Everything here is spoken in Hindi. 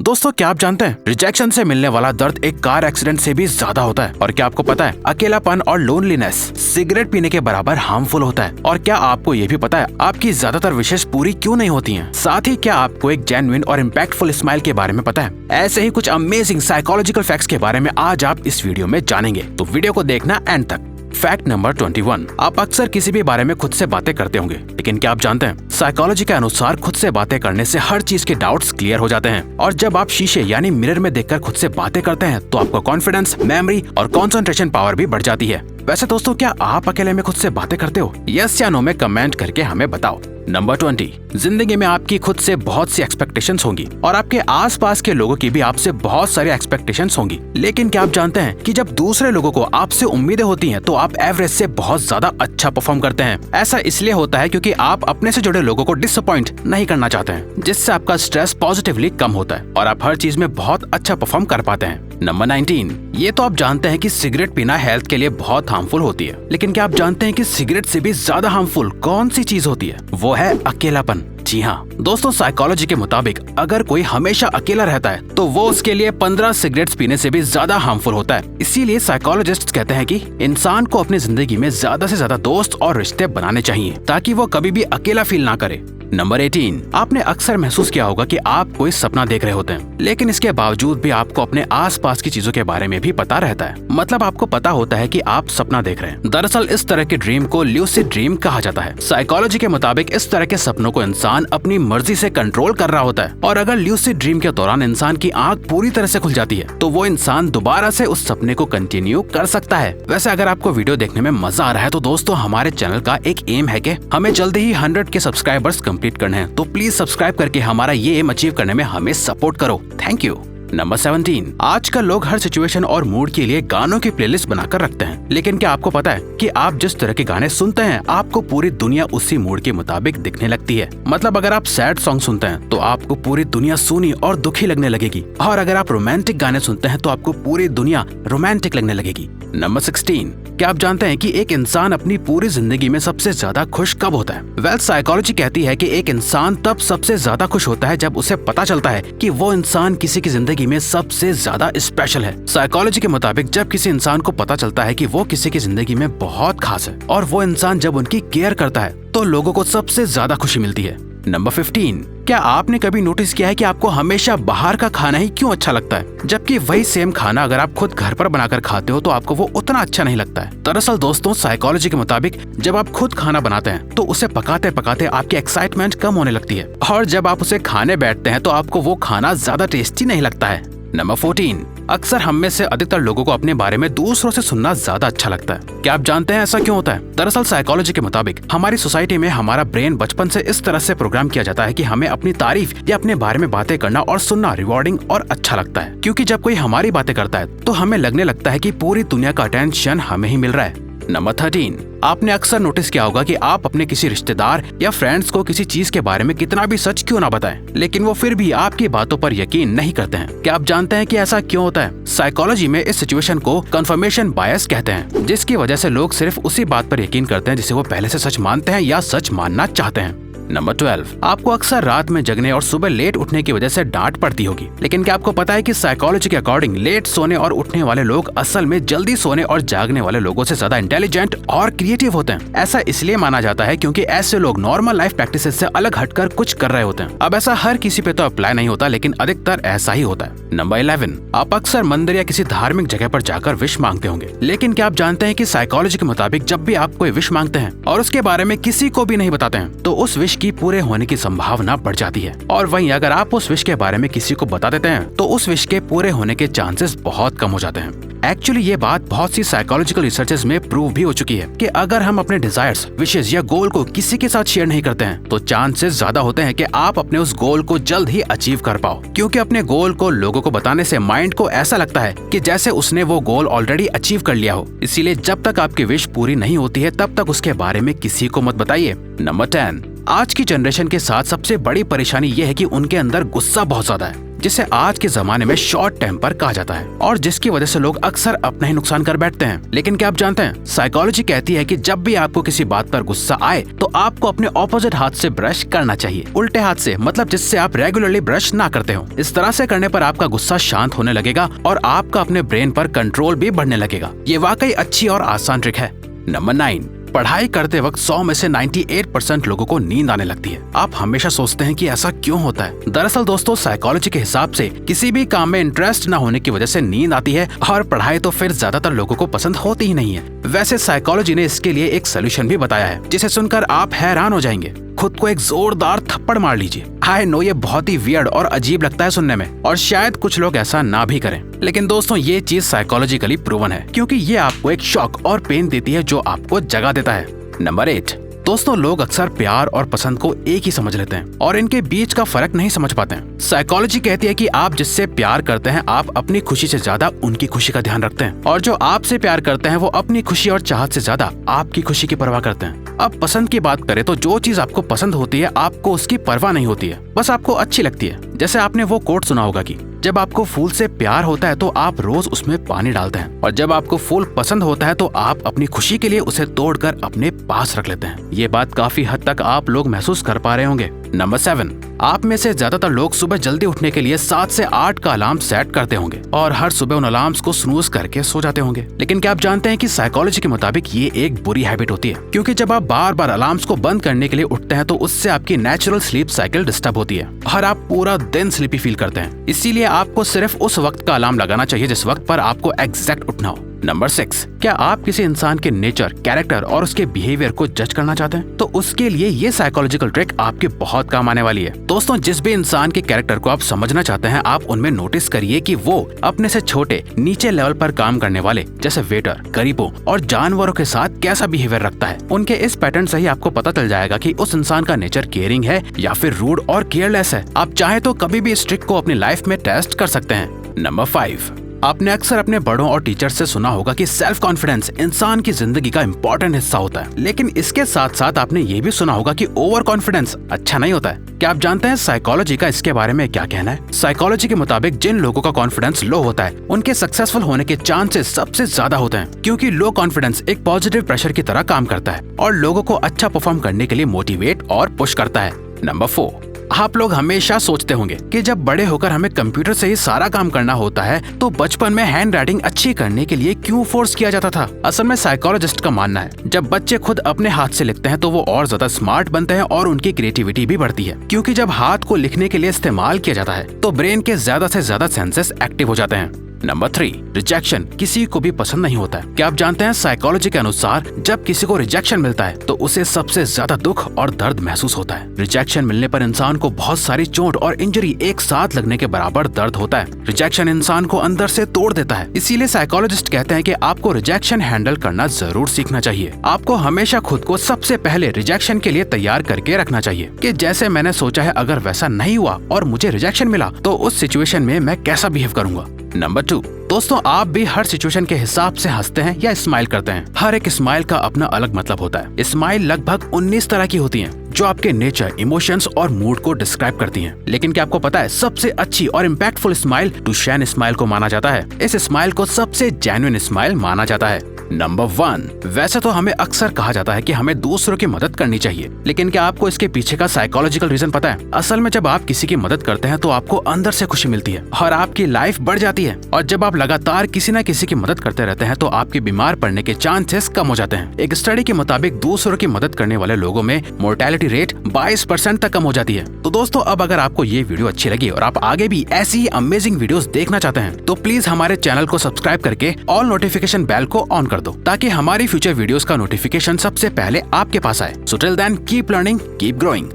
दोस्तों क्या आप जानते हैं रिजेक्शन से मिलने वाला दर्द एक कार एक्सीडेंट से भी ज्यादा होता है। और क्या आपको पता है अकेलापन और लोनलीनेस सिगरेट पीने के बराबर हार्मफुल होता है। और क्या आपको ये भी पता है आपकी ज्यादातर विशेष पूरी क्यों नहीं होती हैं? साथ ही क्या आपको एक जेन्युइन और इम्पैक्टफुल स्माइल के बारे में पता है? ऐसे ही कुछ अमेजिंग साइकोलॉजिकल फैक्ट्स के बारे में आज आप इस वीडियो में जानेंगे, तो वीडियो को देखना एंड तक। Fact number 21। आप अक्सर किसी भी बारे में खुद से बातें करते होंगे, लेकिन क्या आप जानते हैं साइकोलॉजी के अनुसार खुद से बातें करने से हर चीज के डाउट्स क्लियर हो जाते हैं। और जब आप शीशे यानी मिरर में देखकर खुद से बातें करते हैं तो आपका कॉन्फिडेंस, मेमोरी और कंसंट्रेशन पावर भी बढ़ जाती है। वैसे दोस्तों क्या आप अकेले में खुद से बातें करते हो? यस या नो में कमेंट करके हमें बताओ। नंबर 20। जिंदगी में आपकी खुद से बहुत सी एक्सपेक्टेशंस होंगी और आपके आसपास के लोगों की भी आपसे बहुत सारी एक्सपेक्टेशंस होंगी। लेकिन क्या आप जानते हैं कि जब दूसरे लोगों को आपसे उम्मीदें होती हैं तो आप एवरेज से बहुत ज्यादा अच्छा परफॉर्म करते हैं। ऐसा इसलिए होता है क्योंकि आप अपने से जुड़े लोगों को डिसअपॉइंट नहीं करना चाहते हैं, जिससे आपका स्ट्रेस पॉजिटिवली कम होता है और आप हर चीज में बहुत अच्छा परफॉर्म कर पाते हैं। नंबर 19। ये तो आप जानते हैं कि सिगरेट पीना हेल्थ के लिए बहुत हार्मफुल होती है, लेकिन क्या आप जानते हैं कि सिगरेट से भी ज्यादा हार्मफुल कौन सी चीज होती है? वो है अकेलापन। जी हाँ दोस्तों, साइकोलॉजी के मुताबिक अगर कोई हमेशा अकेला रहता है तो वो उसके लिए 15 सिगरेट्स पीने से भी ज्यादा हार्मफुल होता है। इसीलिए साइकोलॉजिस्ट कहते हैं कि इंसान को अपनी जिंदगी में ज्यादा से ज्यादा दोस्त और रिश्ते बनाने चाहिए ताकि वो कभी भी अकेला फील ना करे। नंबर 18। आपने अक्सर महसूस किया होगा कि आप कोई सपना देख रहे होते हैं, लेकिन इसके बावजूद भी आपको अपने आसपास की चीजों के बारे में भी पता रहता है। मतलब आपको पता होता है कि आप सपना देख रहे हैं। दरअसल इस तरह के ड्रीम को ल्यूसिड ड्रीम कहा जाता है। साइकोलॉजी के मुताबिक इस तरह के सपनों को इंसान अपनी मर्जी से कंट्रोल कर रहा होता है, और अगर ल्यूसिड ड्रीम के दौरान इंसान की आंख पूरी तरह से खुल जाती है तो वो इंसान दोबारा से उस सपने को कंटिन्यू कर सकता है। वैसे अगर आपको वीडियो देखने में मजा आ रहा है तो दोस्तों हमारे चैनल का एक एम है कि हमें जल्दी ही 100 के सब्सक्राइबर्स कंप्लीट करने हैं, तो प्लीज सब्सक्राइब करके हमारा ये एम अचीव करने में हमें सपोर्ट करो। Thank you. नंबर 17। आजकल लोग हर सिचुएशन और मूड के लिए गानों की प्लेलिस्ट बनाकर रखते हैं, लेकिन क्या आपको पता है कि आप जिस तरह के गाने सुनते हैं आपको पूरी दुनिया उसी मूड के मुताबिक दिखने लगती है। मतलब अगर आप सैड सॉन्ग सुनते हैं तो आपको पूरी दुनिया सूनी और दुखी लगने लगेगी, और अगर आप रोमांटिक गाने सुनते हैं तो आपको पूरी दुनिया रोमांटिक लगने लगेगी। नंबर 16। क्या आप जानते हैं कि एक इंसान अपनी पूरी जिंदगी में सबसे ज्यादा खुश कब होता है? वेल साइकोलॉजी कहती है कि एक इंसान तब सबसे ज्यादा खुश होता है जब उसे पता चलता है कि वो इंसान किसी की जिंदगी में सबसे ज्यादा स्पेशल है। साइकोलॉजी के मुताबिक जब किसी इंसान को पता चलता है कि वो किसी की जिंदगी में बहुत खास है और वो इंसान जब उनकी केयर करता है तो लोगों को सबसे ज्यादा खुशी मिलती है। नंबर 15। क्या आपने कभी नोटिस किया है कि आपको हमेशा बाहर का खाना ही क्यों अच्छा लगता है, जबकि वही सेम खाना अगर आप खुद घर पर बनाकर खाते हो तो आपको वो उतना अच्छा नहीं लगता है? दरअसल दोस्तों साइकोलॉजी के मुताबिक जब आप खुद खाना बनाते हैं तो उसे पकाते पकाते आपकी एक्साइटमेंट कम होने लगती है, और जब आप उसे खाने बैठते हैं तो आपको वो खाना ज्यादा टेस्टी नहीं लगता है। नंबर 14। अक्सर हम में से अधिकतर लोगों को अपने बारे में दूसरों से सुनना ज्यादा अच्छा लगता है। क्या आप जानते हैं ऐसा क्यों होता है? दरअसल साइकोलॉजी के मुताबिक हमारी सोसाइटी में हमारा ब्रेन बचपन से इस तरह से प्रोग्राम किया जाता है कि हमें अपनी तारीफ या अपने बारे में बातें करना और सुनना रिवॉर्डिंग और अच्छा लगता है, क्योंकि जब कोई हमारी बातें करता है तो हमें लगने लगता है कि पूरी दुनिया का अटेंशन हमें ही मिल रहा है। नंबर 13। आपने अक्सर नोटिस किया होगा कि आप अपने किसी रिश्तेदार या फ्रेंड्स को किसी चीज के बारे में कितना भी सच क्यों ना बताएं, लेकिन वो फिर भी आपकी बातों पर यकीन नहीं करते हैं। क्या आप जानते हैं कि ऐसा क्यों होता है? साइकोलॉजी में इस सिचुएशन को कंफर्मेशन बायस कहते हैं, जिसकी वजह से लोग सिर्फ उसी बात पर यकीन करते हैं जिसे वो पहले से सच मानते हैं या सच मानना चाहते हैं। नंबर 12। आपको अक्सर रात में जगने और सुबह लेट उठने की वजह से डांट पड़ती होगी, लेकिन क्या आपको पता है कि साइकोलॉजी के अकॉर्डिंग लेट सोने और उठने वाले लोग असल में जल्दी सोने और जागने वाले लोगों से ज्यादा इंटेलिजेंट और क्रिएटिव होते हैं? ऐसा इसलिए माना जाता है क्योंकि ऐसे लोग नॉर्मल लाइफ प्रैक्टिसेस से अलग हटकर कुछ कर रहे होते हैं। अब ऐसा हर किसी पे तो अप्लाई नहीं होता, लेकिन अधिकतर ऐसा ही होता है। नंबर 11। आप अक्सर मंदिर या किसी धार्मिक जगह पर जाकर विश मांगते होंगे, लेकिन क्या आप जानते हैं कि साइकोलॉजी के मुताबिक जब भी आप कोई विश मांगते हैं और उसके बारे में किसी को भी नहीं बताते हैं तो उस विश की पूरे होने की संभावना बढ़ जाती है, और वहीं अगर आप उस विश के बारे में किसी को बता देते हैं तो उस विश के पूरे होने के चांसेस बहुत कम हो जाते हैं। एक्चुअली ये बात बहुत सी साइकोलॉजिकल रिसर्चेस में प्रूव भी हो चुकी है कि अगर हम अपने डिजायर्स, विशेष या गोल को किसी के साथ शेयर नहीं करते हैं तो चांसेस ज्यादा होते हैं कि आप अपने उस गोल को जल्द ही अचीव कर पाओ, क्योंकि अपने गोल को लोगों को बताने से माइंड को ऐसा लगता है कि जैसे उसने वो गोल ऑलरेडी अचीव कर लिया हो। इसीलिए जब तक आपकी विश पूरी नहीं होती है तब तक उसके बारे में किसी को मत बताइए। नंबर 10। आज की जनरेशन के साथ सबसे बड़ी परेशानी ये है कि उनके अंदर गुस्सा बहुत ज्यादा है। जिसे आज के जमाने में शॉर्ट टेम्पर कहा जाता है और जिसकी वजह से लोग अक्सर अपना ही नुकसान कर बैठते हैं। लेकिन क्या आप जानते हैं, साइकोलॉजी कहती है कि जब भी आपको किसी बात पर गुस्सा आए तो आपको अपने ऑपोजिट हाथ से ब्रश करना चाहिए, उल्टे हाथ से, मतलब जिससे आप रेगुलरली ब्रश ना करते हो। इस तरह से करने पर आपका गुस्सा शांत होने लगेगा और आपका अपने ब्रेन पर कंट्रोल भी बढ़ने लगेगा। ये वाकई अच्छी और आसान ट्रिक है। नंबर 9, पढ़ाई करते वक्त 100 में से 98% लोगों को नींद आने लगती है। आप हमेशा सोचते हैं कि ऐसा क्यों होता है। दरअसल दोस्तों, साइकोलॉजी के हिसाब से किसी भी काम में इंटरेस्ट न होने की वजह से नींद आती है और पढ़ाई तो फिर ज्यादातर लोगों को पसंद होती ही नहीं है। वैसे साइकोलॉजी ने इसके लिए एक सोल्यूशन भी बताया है, जिसे सुनकर आप हैरान हो जाएंगे। खुद को एक जोरदार थप्पड़ मार लीजिए। आई नो ये बहुत ही वियर्ड और अजीब लगता है सुनने में और शायद कुछ लोग ऐसा ना भी करें, लेकिन दोस्तों ये चीज साइकोलॉजिकली प्रूवन है, क्योंकि ये आपको एक शॉक और पेन देती है जो आपको जगा देता है। नंबर 8, दोस्तों लोग अक्सर प्यार और पसंद को एक ही समझ लेते हैं और इनके बीच का फर्क नहीं समझ पाते हैं। साइकोलॉजी कहती है कि आप जिससे प्यार करते हैं आप अपनी खुशी से ज्यादा उनकी खुशी का ध्यान रखते हैं, और जो आपसे प्यार करते हैं वो अपनी खुशी और चाहत से ज्यादा आपकी खुशी की परवाह करते हैं। अब पसंद की बात करें तो जो चीज आपको पसंद होती है आपको उसकी परवाह नहीं होती है, बस आपको अच्छी लगती है। जैसे आपने वो कोट सुना होगा कि जब आपको फूल से प्यार होता है तो आप रोज उसमें पानी डालते हैं, और जब आपको फूल पसंद होता है तो आप अपनी खुशी के लिए उसे तोड़कर अपने पास रख लेते हैं। ये बात काफी हद तक आप लोग महसूस कर पा रहे होंगे। नंबर 7, आप में से ज्यादातर लोग सुबह जल्दी उठने के लिए 7 से 8 का अलार्म सेट करते होंगे और हर सुबह उन अलार्म्स को स्नूज करके सो जाते होंगे। लेकिन क्या आप जानते हैं कि साइकोलॉजी के मुताबिक ये एक बुरी हैबिट होती है, क्योंकि जब आप बार बार अलार्म्स को बंद करने के लिए उठते हैं तो उससे आपकी नेचुरल स्लीप साइकिल डिस्टर्ब होती है और आप पूरा दिन स्लीपी फील करते हैं। इसीलिए आपको सिर्फ उस वक्त का अलार्म लगाना चाहिए जिस वक्त पर आपको एग्जैक्ट उठना हो। नंबर 6, क्या आप किसी इंसान के नेचर, कैरेक्टर और उसके बिहेवियर को जज करना चाहते हैं? तो उसके लिए ये साइकोलॉजिकल ट्रिक आपके बहुत काम आने वाली है। दोस्तों जिस भी इंसान के कैरेक्टर को आप समझना चाहते हैं, आप उनमें नोटिस करिए कि वो अपने से छोटे, नीचे लेवल पर काम करने वाले जैसे वेटर, गरीबों और जानवरों के साथ कैसा बिहेवियर रखता है। उनके इस पैटर्न से ही आपको पता चल जाएगा कि उस इंसान का नेचर केयरिंग है या फिर रूड और केयरलेस है। आप चाहे तो कभी भी इस ट्रिक को अपनी लाइफ में टेस्ट कर सकते हैं। नंबर 5, आपने अक्सर अपने बड़ों और टीचर से सुना होगा कि सेल्फ कॉन्फिडेंस इंसान की जिंदगी का इम्पोर्टेंट हिस्सा होता है, लेकिन इसके साथ साथ आपने ये भी सुना होगा कि ओवर कॉन्फिडेंस अच्छा नहीं होता है। क्या आप जानते हैं साइकोलॉजी का इसके बारे में क्या कहना है? साइकोलॉजी के मुताबिक जिन लोगों का कॉन्फिडेंस लो होता है उनके सक्सेसफुल होने के चांसेस सबसे ज्यादा होते हैं, क्योंकि लो कॉन्फिडेंस एक पॉजिटिव प्रेशर की तरह काम करता है और लोगों को अच्छा परफॉर्म करने के लिए मोटिवेट और पुश करता है। नंबर 4, आप लोग हमेशा सोचते होंगे कि जब बड़े होकर हमें कंप्यूटर से ही सारा काम करना होता है तो बचपन में हैंड राइटिंग अच्छी करने के लिए क्यों फोर्स किया जाता था? असल में साइकोलॉजिस्ट का मानना है जब बच्चे खुद अपने हाथ से लिखते हैं तो वो और ज्यादा स्मार्ट बनते हैं और उनकी क्रिएटिविटी भी बढ़ती है, क्योंकि जब हाथ को लिखने के लिए इस्तेमाल किया जाता है तो ब्रेन के ज्यादा से ज्यादा सेंसेस एक्टिव हो जाते हैं। नंबर 3, रिजेक्शन किसी को भी पसंद नहीं होता है। क्या आप जानते हैं साइकोलॉजी के अनुसार जब किसी को रिजेक्शन मिलता है तो उसे सबसे ज्यादा दुख और दर्द महसूस होता है। रिजेक्शन मिलने पर इंसान को बहुत सारी चोट और इंजरी एक साथ लगने के बराबर दर्द होता है। रिजेक्शन इंसान को अंदर से तोड़ देता है। इसीलिए साइकोलॉजिस्ट कहते हैं कि आपको रिजेक्शन हैंडल करना जरूर सीखना चाहिए। आपको हमेशा खुद को सबसे पहले रिजेक्शन के लिए तैयार करके रखना चाहिए कि जैसे मैंने सोचा है अगर वैसा नहीं हुआ और मुझे रिजेक्शन मिला तो उस सिचुएशन में मैं कैसा बिहेव करूंगा। नंबर 2, दोस्तों आप भी हर सिचुएशन के हिसाब से हंसते हैं या स्माइल करते हैं। हर एक स्माइल का अपना अलग मतलब होता है। स्माइल लगभग 19 तरह की होती हैं जो आपके नेचर, इमोशंस और मूड को डिस्क्राइब करती हैं। लेकिन क्या आपको पता है सबसे अच्छी और इम्पैक्टफुल स्माइल डुशेन स्माइल को माना जाता है। इस स्माइल को सबसे जेन्युइन स्माइल माना जाता है। नंबर 1, वैसे तो हमें अक्सर कहा जाता है कि हमें दूसरों की मदद करनी चाहिए, लेकिन क्या आपको इसके पीछे का साइकोलॉजिकल रीजन पता है? असल में जब आप किसी की मदद करते हैं तो आपको अंदर से खुशी मिलती है और आपकी लाइफ बढ़ जाती है, और जब आप लगातार किसी न किसी की मदद करते रहते हैं तो आपके बीमार पड़ने के चांसेस कम हो जाते हैं। एक स्टडी के मुताबिक दूसरों की मदद करने वाले लोगों में मोर्टेलिटी रेट 22% तक कम हो जाती है। तो दोस्तों अब अगर आपको ये वीडियो अच्छी लगी और आप आगे भी ऐसी ही अमेजिंग वीडियोस देखना चाहते हैं तो प्लीज हमारे चैनल को सब्सक्राइब करके ऑल नोटिफिकेशन बेल को ऑन कर दो, ताकि हमारी फ्यूचर वीडियोस का नोटिफिकेशन सबसे पहले आपके पास आए। So till then keep learning, keep growing.